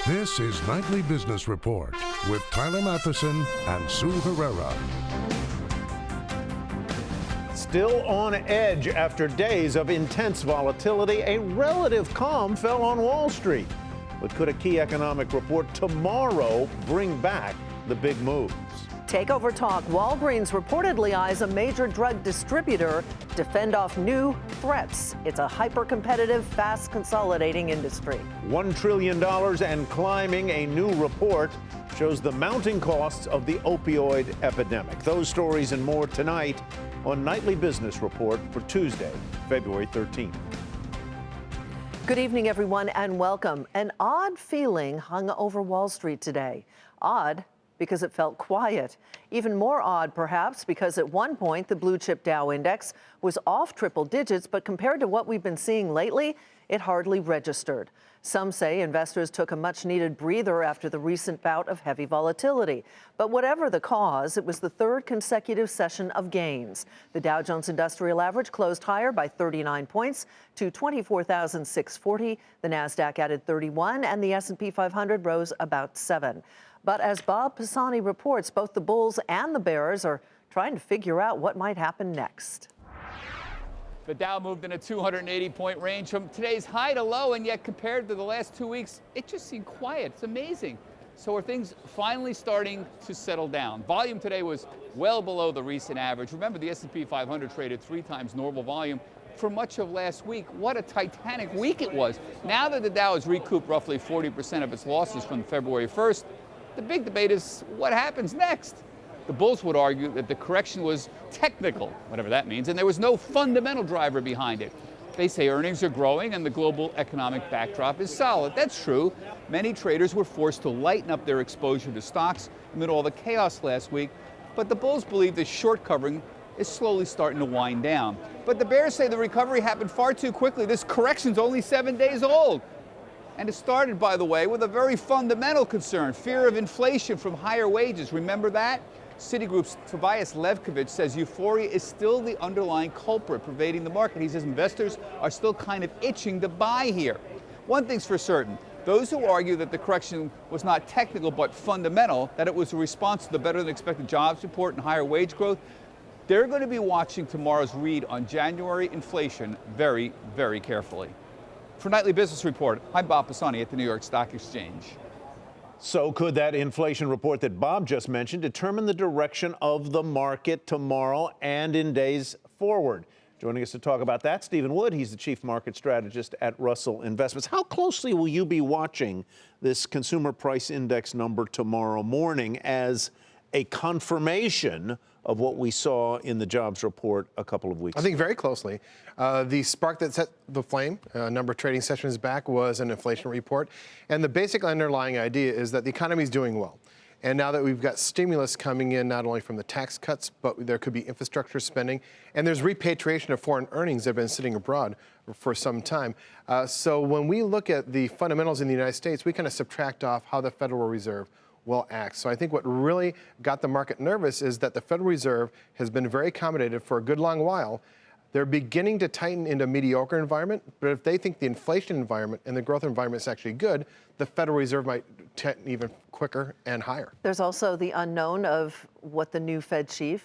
This is Nightly Business Report with Tyler Matheson and Sue Herrera. Still on edge after days of intense volatility, a relative calm fell on Wall Street. But could a key economic report tomorrow bring back the big moves? Takeover talk. Walgreens reportedly eyes a major drug distributor to fend off new threats. It's a hyper-competitive, fast consolidating industry. $1 trillion and climbing. A new report shows the mounting costs of the opioid epidemic. Those stories and more tonight on Nightly Business Report for Tuesday, February 13th. Good evening, everyone, and welcome. An odd feeling hung over Wall Street today. Odd because it felt quiet. Even more odd, perhaps, because at one point the blue chip Dow index was off triple digits, but compared to what we've been seeing lately, it hardly registered. Some say investors took a much-needed breather after the recent bout of heavy volatility. But whatever the cause, it was the third consecutive session of gains. The Dow Jones Industrial Average closed higher by 39 points to 24,640. The Nasdaq added 31, and the S&P 500 rose about 7. But as Bob Pisani reports, both the bulls and the bears are trying to figure out what might happen next. The Dow moved in a 280-point range from today's high to low, and yet compared to the last 2 weeks, it just seemed quiet. It's amazing. So are things finally starting to settle down? Volume today was well below the recent average. Remember, the S&P 500 traded 3 times normal volume for much of last week. What a titanic week it was. Now that the Dow has recouped roughly 40% of its losses from February 1st, the big debate is what happens next. The bulls would argue that the correction was technical, whatever that means, and there was no fundamental driver behind it. They say earnings are growing and the global economic backdrop is solid. That's true. Many traders were forced to lighten up their exposure to stocks amid all the chaos last week, but the bulls believe the short covering is slowly starting to wind down. But the bears say the recovery happened far too quickly. This correction's only 7 days old. And it started, by the way, with a very fundamental concern, fear of inflation from higher wages. Remember that? Citigroup's Tobias Levkovich says euphoria is still the underlying culprit pervading the market. He says investors are still kind of itching to buy here. One thing's for certain, those who argue that the correction was not technical but fundamental, that it was a response to the better-than-expected jobs report and higher wage growth, they're going to be watching tomorrow's read on January inflation very, very carefully. For Nightly Business Report, I'm Bob Pisani at the New York Stock Exchange. So could that inflation report that Bob just mentioned determine the direction of the market tomorrow and in days forward? Joining us to talk about that, Stephen Wood. He's the chief market strategist at Russell Investments. How closely will you be watching this consumer price index number tomorrow morning as a confirmation of what we saw in the jobs report a couple of weeks ago? I think very closely. The spark that set the flame a number of trading sessions back was an inflation report. And the basic underlying idea is that the economy is doing well. And now that we've got stimulus coming in, not only from the tax cuts, but there could be infrastructure spending. And there's repatriation of foreign earnings that have been sitting abroad for some time. So when we look at the fundamentals in the United States, we kind of subtract off how the Federal Reserve will act. So I think what really got the market nervous is that the Federal Reserve has been very accommodative for a good long while. They're beginning to tighten into a mediocre environment, but if they think the inflation environment and the growth environment is actually good, the Federal Reserve might tighten even quicker and higher. There's also the unknown of what the new Fed chief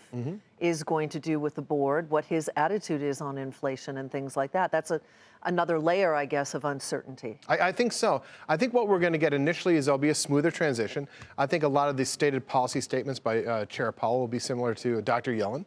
is going to do with the board, what his attitude is on inflation and things like that. That's another layer, I guess, of uncertainty. I think so. I think what we're going to get initially is there'll be a smoother transition. I think a lot of the stated policy statements by Chair Powell will be similar to Dr. Yellen.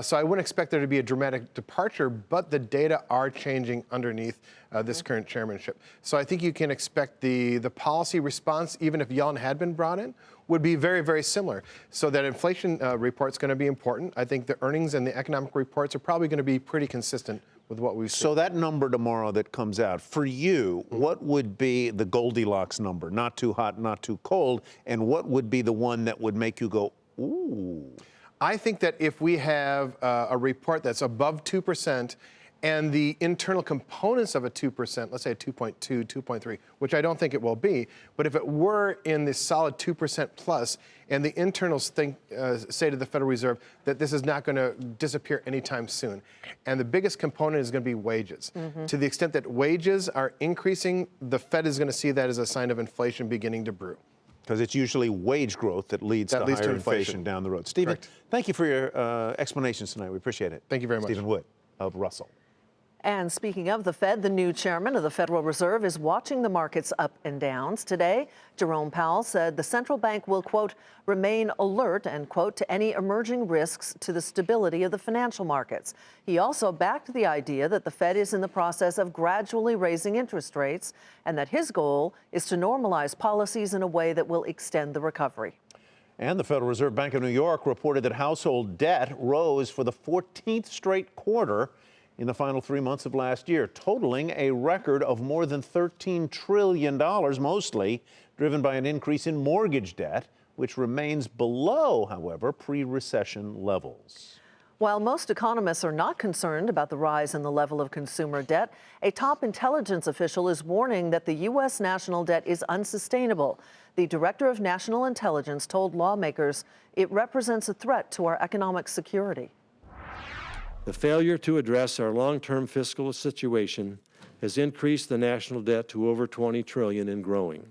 So I wouldn't expect there to be a dramatic departure, but the data are changing underneath this current chairmanship. So I think you can expect the policy response, even if Yellen had been brought in, would be very, very similar. So that inflation report's going to be important. I think the earnings and the economic reports are probably going to be pretty consistent with what we've seen. So that number tomorrow that comes out, for you, what would be the Goldilocks number? Not too hot, not too cold. And what would be the one that would make you go, ooh? I think that if we have a report that's above 2% and the internal components of a 2%, let's say a 2.2, 2.3, which I don't think it will be, but if it were in the solid 2% plus, and the internals say to the Federal Reserve that this is not going to disappear anytime soon, and the biggest component is going to be wages. To the extent that wages are increasing, the Fed is going to see that as a sign of inflation beginning to brew. Because it's usually wage growth that leads to higher inflation down the road. Stephen, thank you for your explanations tonight. We appreciate it. Thank you very much. Stephen Wood of Russell. And speaking of the Fed, the new chairman of the Federal Reserve is watching the markets up and downs. Today, Jerome Powell said the central bank will, quote, remain alert, end quote, to any emerging risks to the stability of the financial markets. He also backed the idea that the Fed is in the process of gradually raising interest rates and that his goal is to normalize policies in a way that will extend the recovery. And the Federal Reserve Bank of New York reported that household debt rose for the 14th straight quarter in the final 3 months of last year, totaling a record of more than $13 trillion, mostly driven by an increase in mortgage debt, which remains below, however, pre-recession levels. While most economists are not concerned about the rise in the level of consumer debt, a top intelligence official is warning that the U.S. national debt is unsustainable. The director of national intelligence told lawmakers it represents a threat to our economic security. The failure to address our long-term fiscal situation has increased the national debt to over $20 trillion and growing.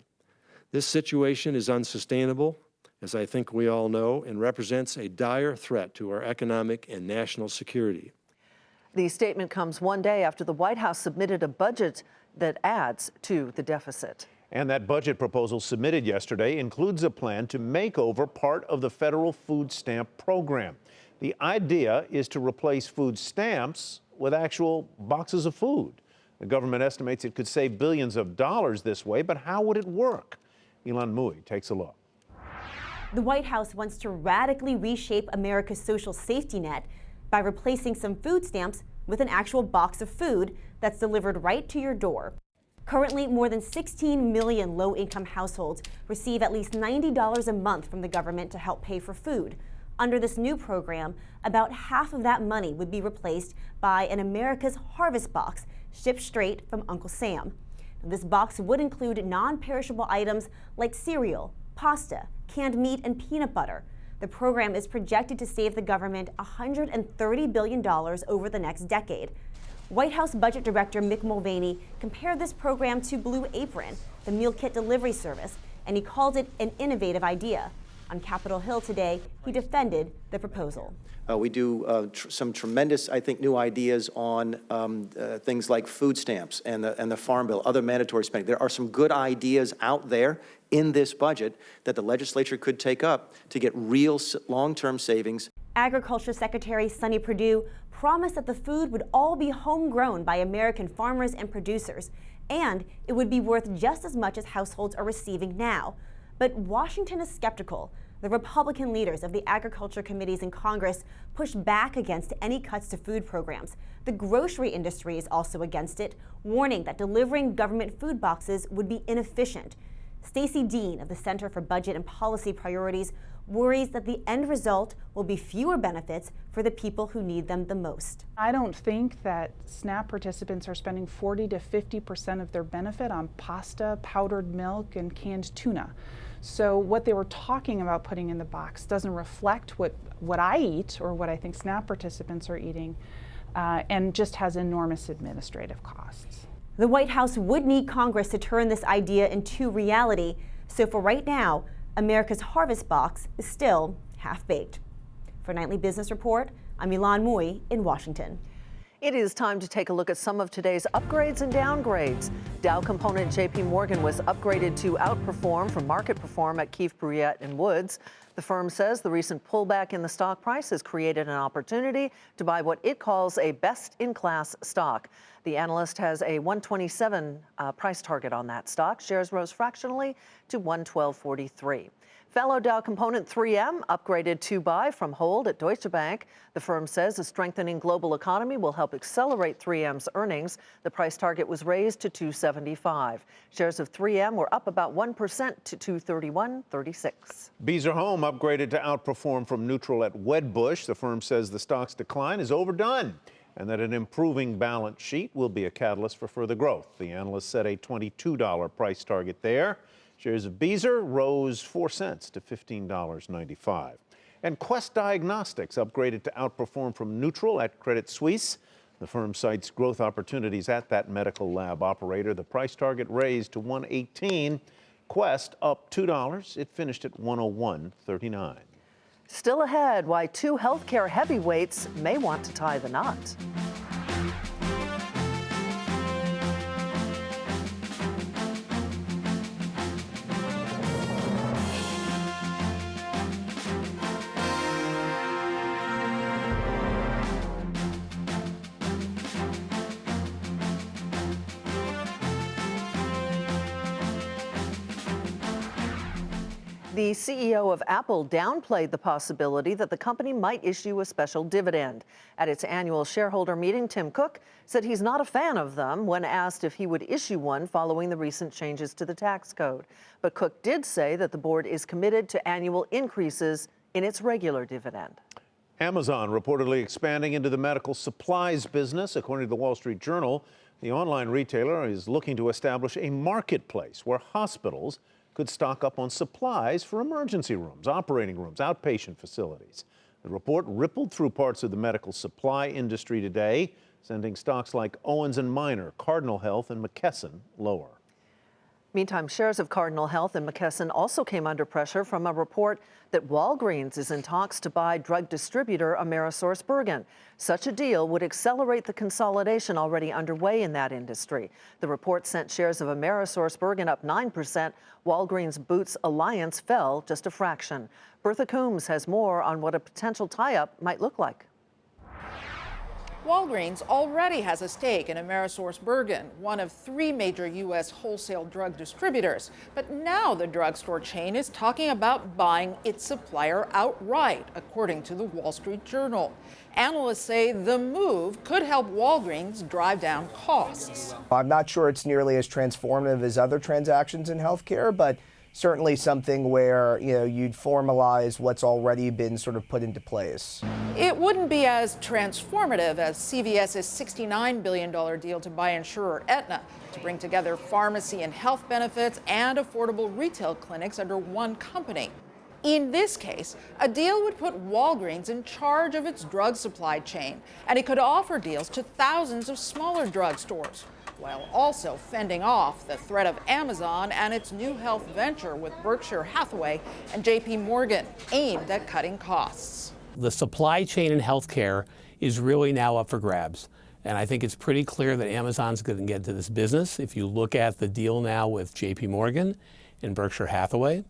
This situation is unsustainable, as I think we all know, and represents a dire threat to our economic and national security. The statement comes one day after the White House submitted a budget that adds to the deficit. And that budget proposal submitted yesterday includes a plan to make over part of the federal food stamp program. The idea is to replace food stamps with actual boxes of food. The government estimates it could save billions of dollars this way, but how would it work? Ilan Mui takes a look. The White House wants to radically reshape America's social safety net by replacing some food stamps with an actual box of food that's delivered right to your door. Currently, more than 16 million low-income households receive at least $90 a month from the government to help pay for food. Under this new program, about half of that money would be replaced by an America's Harvest box shipped straight from Uncle Sam. This box would include non-perishable items like cereal, pasta, canned meat, and peanut butter. The program is projected to save the government $130 billion over the next decade. White House Budget Director Mick Mulvaney compared this program to Blue Apron, the meal kit delivery service, and he called it an innovative idea. On Capitol Hill today, he defended the proposal. We do some tremendous, I think, new ideas on things like food stamps and the Farm Bill, other mandatory spending. There are some good ideas out there in this budget that the legislature could take up to get real long-term savings. Agriculture Secretary Sonny Perdue promised that the food would all be homegrown by American farmers and producers, and it would be worth just as much as households are receiving now. But Washington is skeptical. The Republican leaders of the agriculture committees in Congress pushed back against any cuts to food programs. The grocery industry is also against it, warning that delivering government food boxes would be inefficient. Stacey Dean of the Center for Budget and Policy Priorities worries that the end result will be fewer benefits for the people who need them the most. I don't think that SNAP participants are spending 40 to 50% of their benefit on pasta, powdered milk, and canned tuna. So what they were talking about putting in the box doesn't reflect what I eat or what I think SNAP participants are eating, and just has enormous administrative costs. The White House would need Congress to turn this idea into reality. So for right now, America's Harvest box is still half-baked. For Nightly Business Report, I'm Ilan Mui in Washington. It is time to take a look at some of today's upgrades and downgrades. Dow component JP Morgan was upgraded to outperform from market perform at Keefe, Bruyette & Woods. The firm says the recent pullback in the stock price has created an opportunity to buy what it calls a best-in-class stock. The analyst has a 127 price target on that stock. Shares rose fractionally to 112.43. Fellow Dow component 3M upgraded to buy from hold at Deutsche Bank. The firm says a strengthening global economy will help accelerate 3M's earnings. The price target was raised to $275. Shares of 3M were up about 1% to $231.36. Beazer Home upgraded to outperform from neutral at Wedbush. The firm says the stock's decline is overdone and that an improving balance sheet will be a catalyst for further growth. The analyst set a $22 price target there. Shares of Beazer rose 4 cents to $15.95. And Quest Diagnostics upgraded to outperform from neutral at Credit Suisse. The firm cites growth opportunities at that medical lab operator. The price target raised to $118. Quest up $2. It finished at $101.39. Still ahead, why two healthcare heavyweights may want to tie the knot. The CEO of Apple downplayed the possibility that the company might issue a special dividend. At its annual shareholder meeting, Tim Cook said he's not a fan of them when asked if he would issue one following the recent changes to the tax code. But Cook did say that the board is committed to annual increases in its regular dividend. Amazon reportedly expanding into the medical supplies business. According to the Wall Street Journal, the online retailer is looking to establish a marketplace where hospitals could stock up on supplies for emergency rooms, operating rooms, outpatient facilities. The report rippled through parts of the medical supply industry today, sending stocks like Owens & Minor, Cardinal Health, and McKesson lower. Meantime, shares of Cardinal Health and McKesson also came under pressure from a report that Walgreens is in talks to buy drug distributor AmerisourceBergen. Such a deal would accelerate the consolidation already underway in that industry. The report sent shares of AmerisourceBergen up 9%. Walgreens Boots Alliance fell just a fraction. Bertha Coombs has more on what a potential tie-up might look like. Walgreens already has a stake in AmerisourceBergen, one of 3 major U.S. wholesale drug distributors. But now the drugstore chain is talking about buying its supplier outright, according to the Wall Street Journal. Analysts say the move could help Walgreens drive down costs. I'm not sure it's nearly as transformative as other transactions in healthcare, but certainly something where, you'd formalize what's already been sort of put into place. It wouldn't be as transformative as CVS's $69 billion deal to buy insurer Aetna, to bring together pharmacy and health benefits and affordable retail clinics under one company. In this case, a deal would put Walgreens in charge of its drug supply chain, and it could offer deals to thousands of smaller drugstores, while also fending off the threat of Amazon and its new health venture with Berkshire Hathaway and JP Morgan, aimed at cutting costs. The supply chain in healthcare is really now up for grabs. And I think it's pretty clear that Amazon's going to get into this business. If you look at the deal now with JP Morgan and Berkshire Hathaway,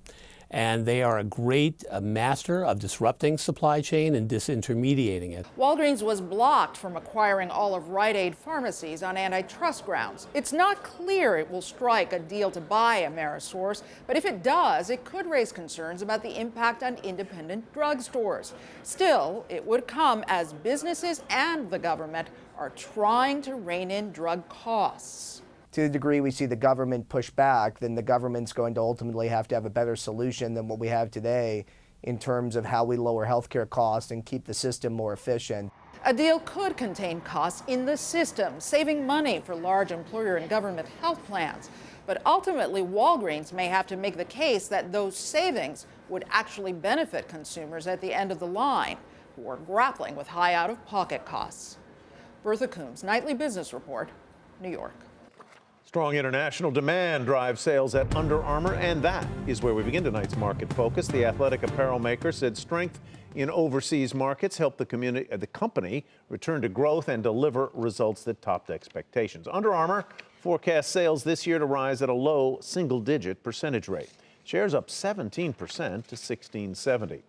and they are a great master of disrupting supply chain and disintermediating it. Walgreens was blocked from acquiring all of Rite Aid pharmacies on antitrust grounds. It's not clear it will strike a deal to buy Amerisource, but if it does, it could raise concerns about the impact on independent drugstores. Still, it would come as businesses and the government are trying to rein in drug costs. To the degree we see the government push back, then the government's going to ultimately have to have a better solution than what we have today in terms of how we lower healthcare costs and keep the system more efficient. A deal could contain costs in the system, saving money for large employer and government health plans. But ultimately, Walgreens may have to make the case that those savings would actually benefit consumers at the end of the line, who are grappling with high out-of-pocket costs. Bertha Coombs, Nightly Business Report, New York. Strong international demand drives sales at Under Armour, and that is where we begin tonight's market focus. The athletic apparel maker said strength in overseas markets helped the company return to growth and deliver results that topped expectations. Under Armour forecasts sales this year to rise at a low single-digit percentage rate. Shares up 17% to $16.70.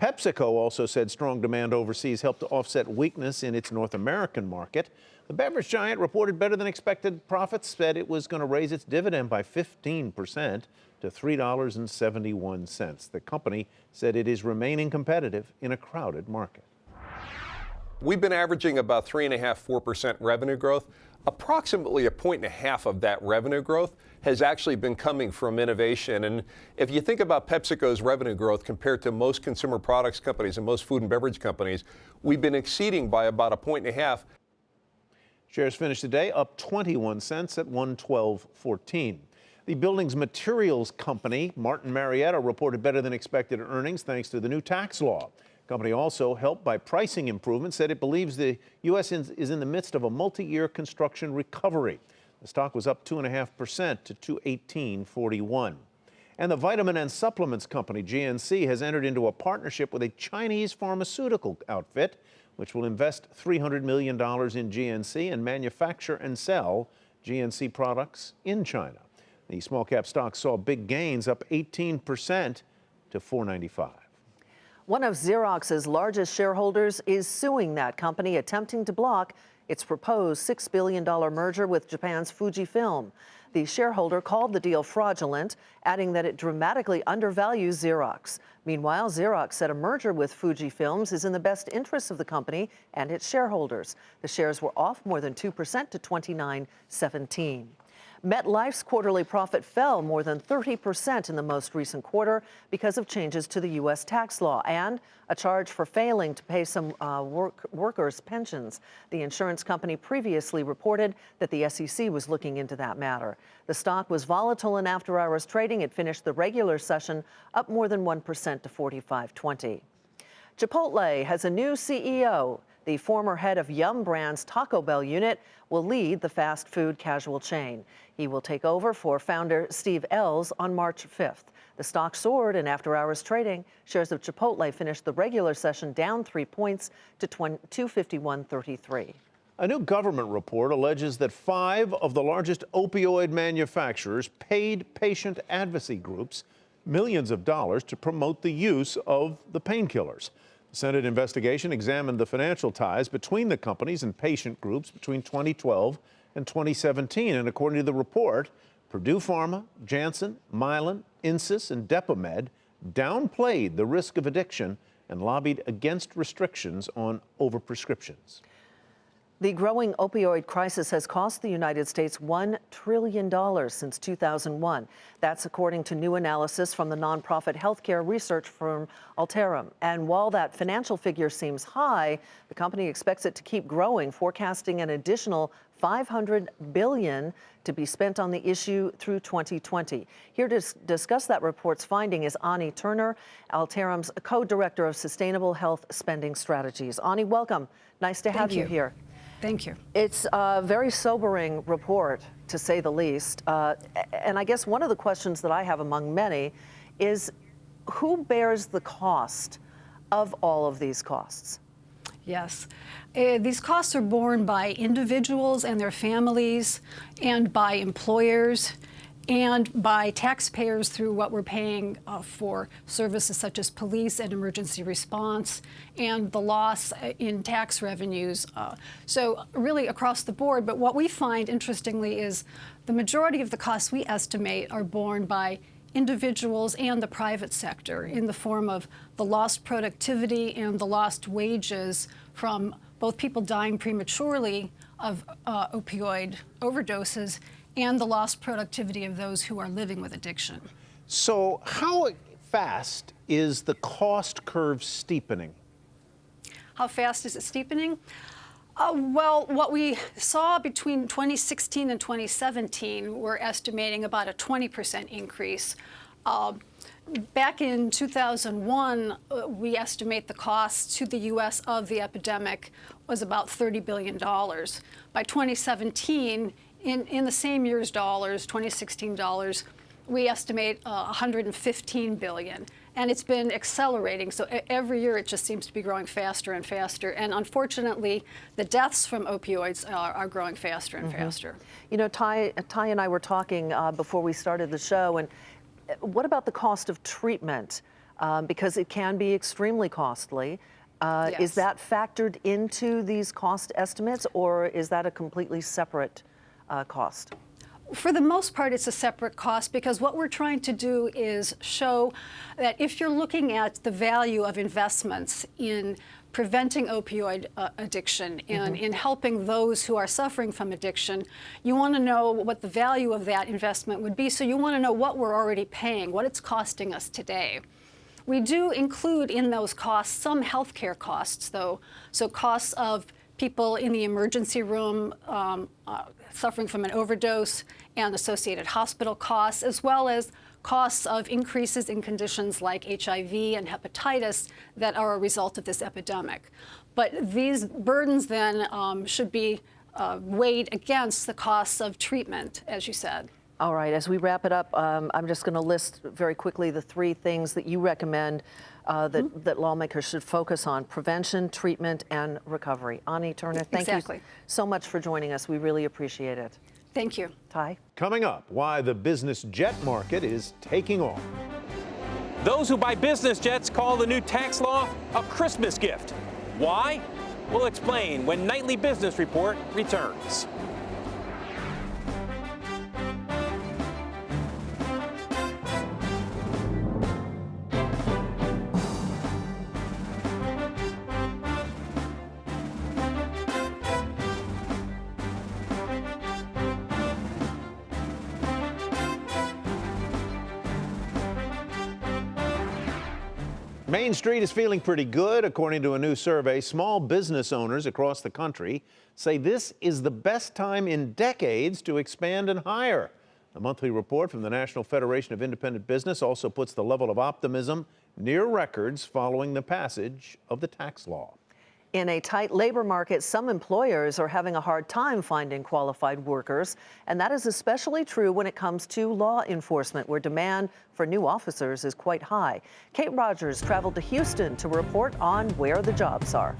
PepsiCo also said strong demand overseas helped to offset weakness in its North American market. The beverage giant reported better than expected profits, said it was going to raise its dividend by 15% to $3.71. The company said it is remaining competitive in a crowded market. We've been averaging about 3.5–4% revenue growth. Approximately 1.5 points of that revenue growth has actually been coming from innovation. And if you think about PepsiCo's revenue growth compared to most consumer products companies and most food and beverage companies, we've been exceeding by about 1.5 points. Shares finished today up 21 cents at $112.14. The building's materials company, Martin Marietta, reported better than expected earnings thanks to the new tax law. The company also, helped by pricing improvements, said it believes the U.S. is in the midst of a multi-year construction recovery. The stock was up 2.5% to $218.41. And the vitamin and supplements company, GNC, has entered into a partnership with a Chinese pharmaceutical outfit, which will invest $300 million in GNC and manufacture and sell GNC products in China. The small cap stock saw big gains, up 18% to $495. One of Xerox's largest shareholders is suing that company, attempting to block its proposed $6 billion merger with Japan's Fujifilm. The shareholder called the deal fraudulent, adding that it dramatically undervalues Xerox. Meanwhile, Xerox said a merger with Fujifilm is in the best interest of the company and its shareholders. The shares were off more than 2% to $29.17. MetLife's quarterly profit fell more than 30% in the most recent quarter because of changes to the U.S. tax law and a charge for failing to pay some workers' pensions. The insurance company previously reported that the SEC was looking into that matter. The stock was volatile in after-hours trading. It finished the regular session up more than 1% to $45.20. Chipotle has a new CEO. The former head of Yum Brand's Taco Bell unit will lead the fast food casual chain. He will take over for founder Steve Ells on March 5th. The stock soared in after-hours trading. Shares of Chipotle finished the regular session down 3 points to $251.33. A new government report alleges that 5 of the largest opioid manufacturers paid patient advocacy groups millions of dollars to promote the use of the painkillers. The Senate investigation examined the financial ties between the companies and patient groups between 2012 and 2017. And according to the report, Purdue Pharma, Janssen, Mylan, Insys, and Depomed downplayed the risk of addiction and lobbied against restrictions on overprescriptions. The growing opioid crisis has cost the United States $1 trillion since 2001. That's according to new analysis from the nonprofit healthcare research firm Alterum. And while that financial figure seems high, the company expects it to keep growing, forecasting an additional $500 billion to be spent on the issue through 2020. Here to discuss that report's finding is Ani Turner, Alterum's co-director of Sustainable Health Spending Strategies. Ani, welcome. Nice to have you here. Thank you. It's a very sobering report, to say the least. And I guess one of the questions that I have among many is who bears the cost of all of these costs? Yes. These costs are borne by individuals and their families and by employers and by taxpayers through what we're paying for services such as police and emergency response and the loss in tax revenues. So really across the board. But what we find, interestingly, is the majority of the costs we estimate are borne by individuals and the private sector in the form of the lost productivity and the lost wages from both people dying prematurely of opioid overdoses and the lost productivity of those who are living with addiction. So how fast is the cost curve steepening? How fast is it steepening? Well, what we saw between 2016 and 2017, we're estimating about a 20% increase. Back in 2001, we estimate the cost to the U.S. of the epidemic was about $30 billion. By 2017, in the same year's dollars, 2016 dollars, we estimate $115 billion. And it's been accelerating. So every year it just seems to be growing faster and faster. And unfortunately, the deaths from opioids are growing faster and faster. You know, Ty and I were talking before we started the show. And what about the cost of treatment? Because it can be extremely costly. Yes. Is that factored into these cost estimates, or is that a completely separate cost? For the most part, it's a separate cost because what we're trying to do is show that if you're looking at the value of investments in preventing opioid addiction and in helping those who are suffering from addiction, you want to know what the value of that investment would be. So you want to know what we're already paying, what it's costing us today. We do include in those costs some healthcare costs, though, so costs of people in the emergency room suffering from an overdose and associated hospital costs, as well as costs of increases in conditions like HIV and hepatitis that are a result of this epidemic. But these burdens then should be weighed against the costs of treatment, as you said. All right, as we wrap it up, I'm just going to list very quickly the 3 things that you recommend that lawmakers should focus on: prevention, treatment, and recovery. Ani Turner, thank you so much for joining us. We really appreciate it. Thank you. Ty? Coming up, why the business jet market is taking off. Those who buy business jets call the new tax law a Christmas gift. Why? We'll explain when Nightly Business Report returns. Main Street is feeling pretty good. According to a new survey, small business owners across the country say this is the best time in decades to expand and hire. A monthly report from the National Federation of Independent Business also puts the level of optimism near records following the passage of the tax law. In a tight labor market, some employers are having a hard time finding qualified workers, and that is especially true when it comes to law enforcement, where demand for new officers is quite high. Kate Rogers traveled to Houston to report on where the jobs are.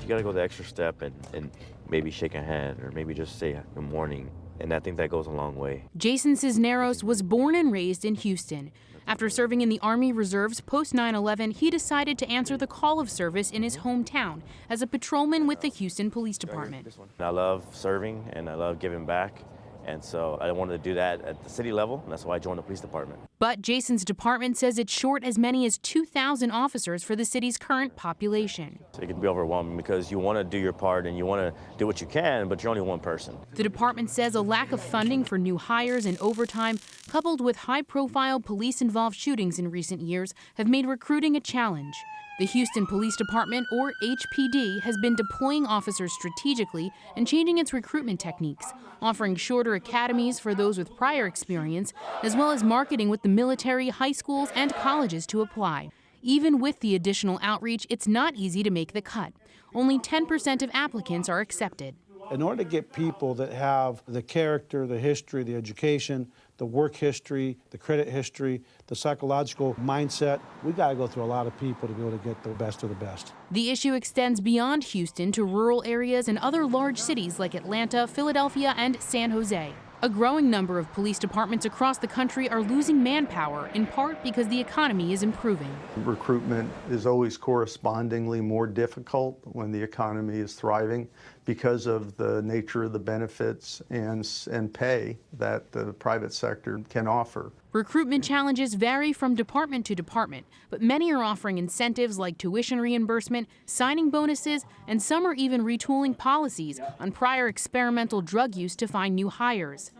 You gotta go the extra step and maybe shake a hand or maybe just say good morning, and I think that goes a long way. Jason Cisneros was born and raised in Houston. After serving in the Army Reserves post 9/11, he decided to answer the call of service in his hometown as a patrolman with the Houston Police Department. I love serving and I love giving back, and so I wanted to do that at the city level, and that's why I joined the police department. But Jason's department says it's short as many as 2,000 officers for the city's current population. So it can be overwhelming because you want to do your part and you want to do what you can, but you're only one person. The department says a lack of funding for new hires and overtime, coupled with high-profile police-involved shootings in recent years, have made recruiting a challenge. The Houston Police Department, or HPD, has been deploying officers strategically and changing its recruitment techniques, offering shorter academies for those with prior experience, as well as marketing with the military, high schools, and colleges to apply. Even with the additional outreach, it's not easy to make the cut. Only 10% of applicants are accepted. In order to get people that have the character, the history, the education, the work history, the credit history, the psychological mindset, we got to go through a lot of people to be able to get the best of the best. The issue extends beyond Houston to rural areas and other large cities like Atlanta, Philadelphia, and San Jose. A growing number of police departments across the country are losing manpower, in part because the economy is improving. Recruitment is always correspondingly more difficult when the economy is thriving because of the nature of the benefits and pay that the private sector can offer. Recruitment challenges vary from department to department, but many are offering incentives like tuition reimbursement, signing bonuses, and some are even retooling policies on prior experimental drug use to find new hires.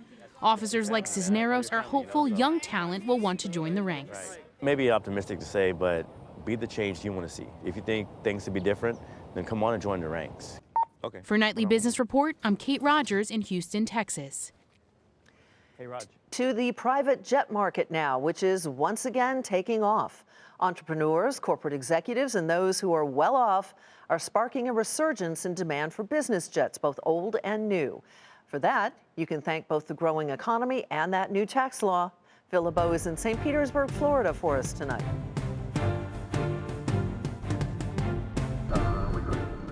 Officers like Cisneros are hopeful young talent will want to join the ranks. Maybe optimistic to say, but be the change you want to see. If you think things could be different, then come on and join the ranks. Okay. For Nightly Business Report, I'm Kate Rogers in Houston, Texas. Hey, Raj. To the private jet market now, which is once again taking off. Entrepreneurs, corporate executives, and those who are well off are sparking a resurgence in demand for business jets, both old and new. For that, you can thank both the growing economy and that new tax law. Phil LeBeau is in St. Petersburg, Florida for us tonight.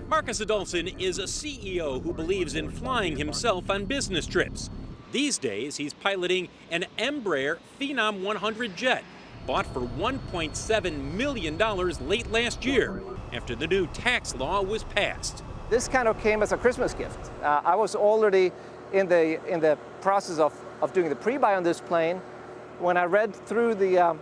Marcus Adolson is a CEO who believes in flying himself on business trips. These days, he's piloting an Embraer Phenom 100 jet, bought for $1.7 million late last year, after the new tax law was passed. This kind of came as a Christmas gift. I was already in the process of doing the pre-buy on this plane when I read through the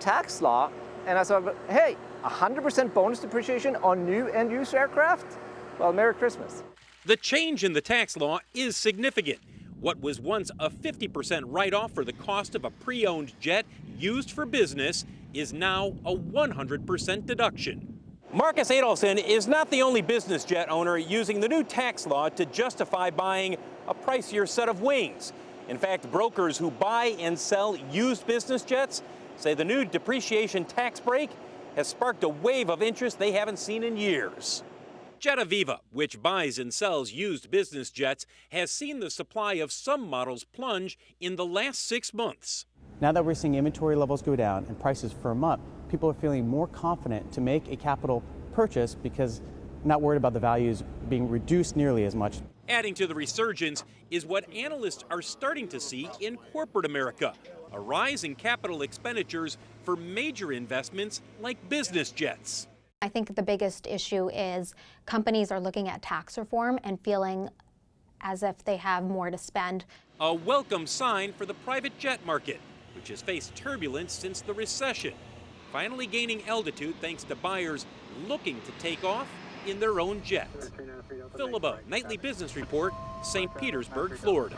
tax law, and I thought, hey, 100% bonus depreciation on new end-use aircraft? Well, Merry Christmas. The change in the tax law is significant. What was once a 50% write-off for the cost of a pre-owned jet used for business is now a 100% deduction. Marcus Adolphson is not the only business jet owner using the new tax law to justify buying a pricier set of wings. In fact, brokers who buy and sell used business jets say the new depreciation tax break has sparked a wave of interest they haven't seen in years. JetAviva, which buys and sells used business jets, has seen the supply of some models plunge in the last 6 months. Now that we're seeing inventory levels go down and prices firm up, people are feeling more confident to make a capital purchase because they're not worried about the values being reduced nearly as much. Adding to the resurgence is what analysts are starting to see in corporate America, a rise in capital expenditures for major investments like business jets. I think the biggest issue is companies are looking at tax reform and feeling as if they have more to spend. A welcome sign for the private jet market, which has faced turbulence since the recession, finally gaining altitude thanks to buyers looking to take off in their own jet. Phil LeBeau, Nightly Business Report, St. Petersburg, Florida.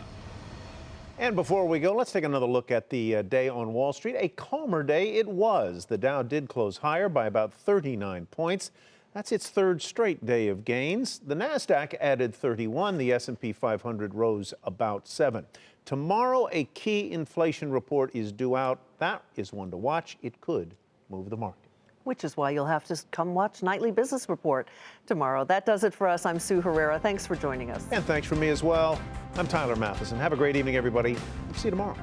And before we go, let's take another look at the day on Wall Street. A calmer day it was. The Dow did close higher by about 39 points. That's its third straight day of gains. The Nasdaq added 31. The S&P 500 rose about 7. Tomorrow, a key inflation report is due out. That is one to watch. It could move the market. Which is why you'll have to come watch Nightly Business Report tomorrow. That does it for us. I'm Sue Herrera. Thanks for joining us. And thanks from me as well. I'm Tyler Matheson. Have a great evening, everybody. See you tomorrow.